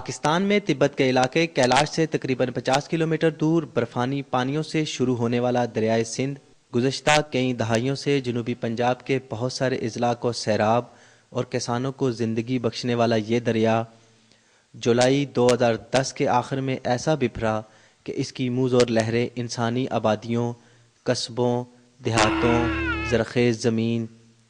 پاکستان میں تبت کے علاقے کیلاش سے تقریباً 50 کلومیٹر دور برفانی پانیوں سے شروع ہونے والا دریائے سندھ گزشتہ کئی دہائیوں سے جنوبی پنجاب کے بہت سارے اضلاع کو سیراب اور کسانوں کو زندگی بخشنے والا یہ دریا جولائی 2010 کے آخر میں ایسا بپھرا کہ اس کی موج اور لہریں انسانی آبادیوں، قصبوں، دیہاتوں، زرخیز زمین،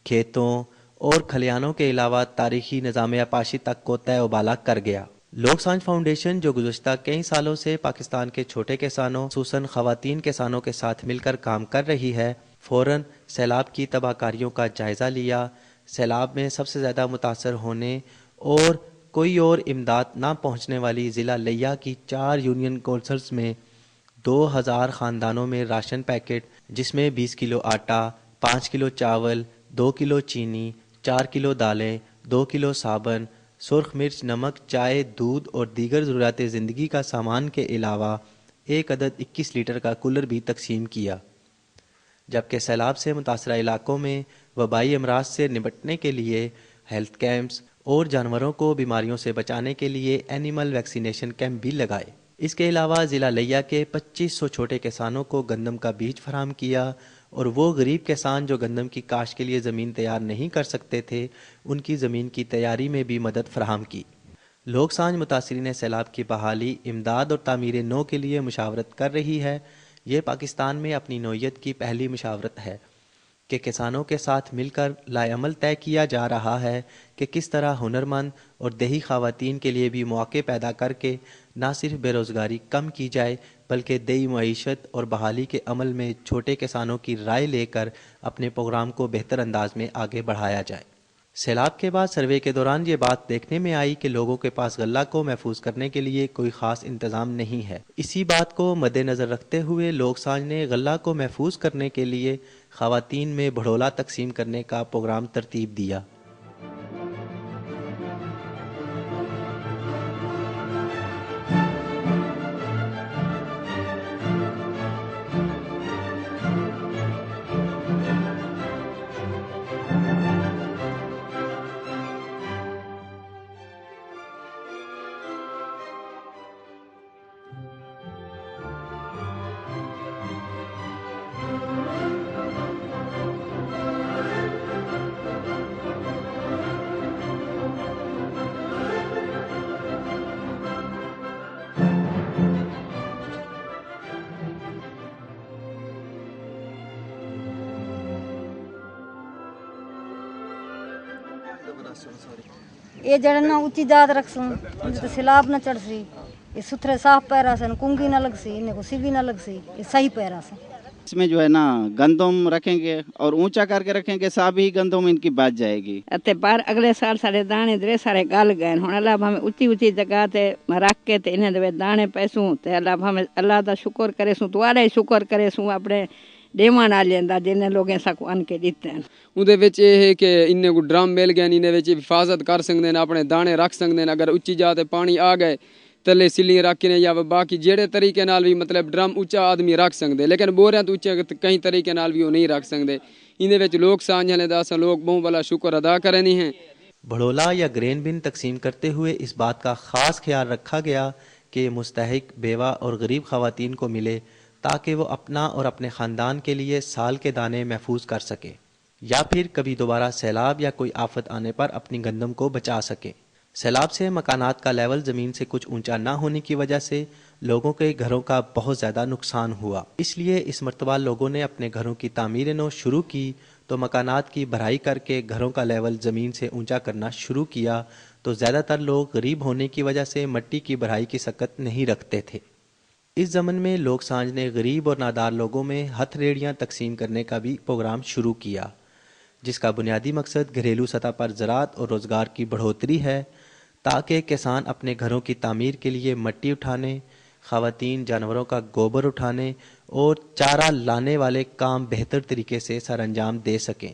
کھیتوں اور کھلیانوں کے علاوہ تاریخی نظام آپاشی تک کو تہہ و بالا کر گیا۔ لوک سانجھ فاؤنڈیشن جو گزشتہ کئی سالوں سے پاکستان کے چھوٹے کسانوں خصوصاً خواتین کسانوں کے ساتھ مل کر کام کر رہی ہے، فوراً سیلاب کی تباہ کاریوں کا جائزہ لیا۔ سیلاب میں سب سے زیادہ متاثر ہونے اور کوئی اور امداد نہ پہنچنے والی ضلع لیا کی 4 یونین کونسلز میں 2000 خاندانوں میں راشن پیکٹ جس میں 20 کلو آٹا، 5 کلو چاول، 2 کلو چینی، 4 کلو دالیں، 2 کلو صابن، سرخ مرچ، نمک، چائے، دودھ اور دیگر ضروریات زندگی کا سامان کے علاوہ ایک عدد 21 لیٹر کا کولر بھی تقسیم کیا۔ جبکہ سیلاب سے متاثرہ علاقوں میں وبائی امراض سے نمٹنے کے لیے ہیلتھ کیمپس اور جانوروں کو بیماریوں سے بچانے کے لیے اینیمل ویکسینیشن کیمپ بھی لگائے۔ اس کے علاوہ ضلع لیا کے 2500 چھوٹے کسانوں کو گندم کا بیج فراہم کیا اور وہ غریب کسان جو گندم کی کاشت کے لیے زمین تیار نہیں کر سکتے تھے ان کی زمین کی تیاری میں بھی مدد فراہم کی۔ لوک سانجھ متاثرین سیلاب کی بحالی، امداد اور تعمیر نو کے لیے مشاورت کر رہی ہے۔ یہ پاکستان میں اپنی نوعیت کی پہلی مشاورت ہے کہ کسانوں کے ساتھ مل کر لائے عمل طے کیا جا رہا ہے کہ کس طرح ہنرمند اور دیہی خواتین کے لیے بھی مواقع پیدا کر کے نہ صرف بے روزگاری کم کی جائے بلکہ دیہی معیشت اور بحالی کے عمل میں چھوٹے کسانوں کی رائے لے کر اپنے پروگرام کو بہتر انداز میں آگے بڑھایا جائے۔ سیلاب کے بعد سروے کے دوران یہ بات دیکھنے میں آئی کہ لوگوں کے پاس غلہ کو محفوظ کرنے کے لیے کوئی خاص انتظام نہیں ہے۔ اسی بات کو مد نظر رکھتے ہوئے لوک سانجھ نے غلہ کو محفوظ کرنے کے لیے خواتین میں بھڑولا تقسیم کرنے کا پروگرام ترتیب دیا۔ یہ جڑ نہ اونچی جات رکھسوں تو سیلاب نہ چڑھ سی، یہ ستھرے صاف پیرا سے کنگھی نہ لگ سی، انہیں کو سیگی نہ لگ سی، یہ صحیح پیرا سے۔ اس میں جو ہے نا گندم رکھیں گے اور اونچا کر کے رکھیں گے، ساب ہی گندم ان کی بچ جائے گی۔ تے پر اگلے سال سارے دانے درے سارے گل گئے، ہن اللہ ہمیں اونچی اونچی جگہ تے رکھ کے تے انہیں دے دانے پیسوں تے اللہ ہمیں اللہ دا شکر کرے سوں، تواڈا ہی شکر کرے سوں اپنے دیواں نال لیندا جن لوگیں سکو ان کے دتے ہیں۔ اودے وچ یہ ہے کہ انہیں کو ڈرم مل گئے، انہیں وچ حفاظت کر سکتے ہیں، اپنے دانے رکھ سکتے ہیں۔ اگر اچھی جاتے پانی آ گئے تلے سلی رکھنے یا باقی جیڑے طریقے نال بھی مطلب ڈرم اونچا آدمی رکھ سکتے، لیکن بوریاں تو اونچے کئی طریقے نال بھی وہ نہیں رکھ سکتے۔ انہیں وچ لوگ سانجھ نے داسا لوگ بہت بڑا شکر ادا کرنی ہیں۔ بھڑولا یا گرین بن تقسیم کرتے ہوئے اس بات کا خاص خیال رکھا گیا کہ مستحق بیوہ اور غریب خواتین کو ملے تاکہ وہ اپنا اور اپنے خاندان کے لیے سال کے دانے محفوظ کر سکے یا پھر کبھی دوبارہ سیلاب یا کوئی آفت آنے پر اپنی گندم کو بچا سکے۔ سیلاب سے مکانات کا لیول زمین سے کچھ اونچا نہ ہونے کی وجہ سے لوگوں کے گھروں کا بہت زیادہ نقصان ہوا، اس لیے اس مرتبہ لوگوں نے اپنے گھروں کی تعمیر نو شروع کی تو مکانات کی بھرائی کر کے گھروں کا لیول زمین سے اونچا کرنا شروع کیا، تو زیادہ تر لوگ غریب ہونے کی وجہ سے مٹی کی بھرائی کی سکت نہیں رکھتے تھے۔ اس ضمن میں لوک سانجھ نے غریب اور نادار لوگوں میں ہتھ ریڑیاں تقسیم کرنے کا بھی پروگرام شروع کیا، جس کا بنیادی مقصد گھریلو سطح پر زراعت اور روزگار کی بڑھوتری ہے تاکہ کسان اپنے گھروں کی تعمیر کے لیے مٹی اٹھانے، خواتین جانوروں کا گوبر اٹھانے اور چارہ لانے والے کام بہتر طریقے سے سر انجام دے سکیں۔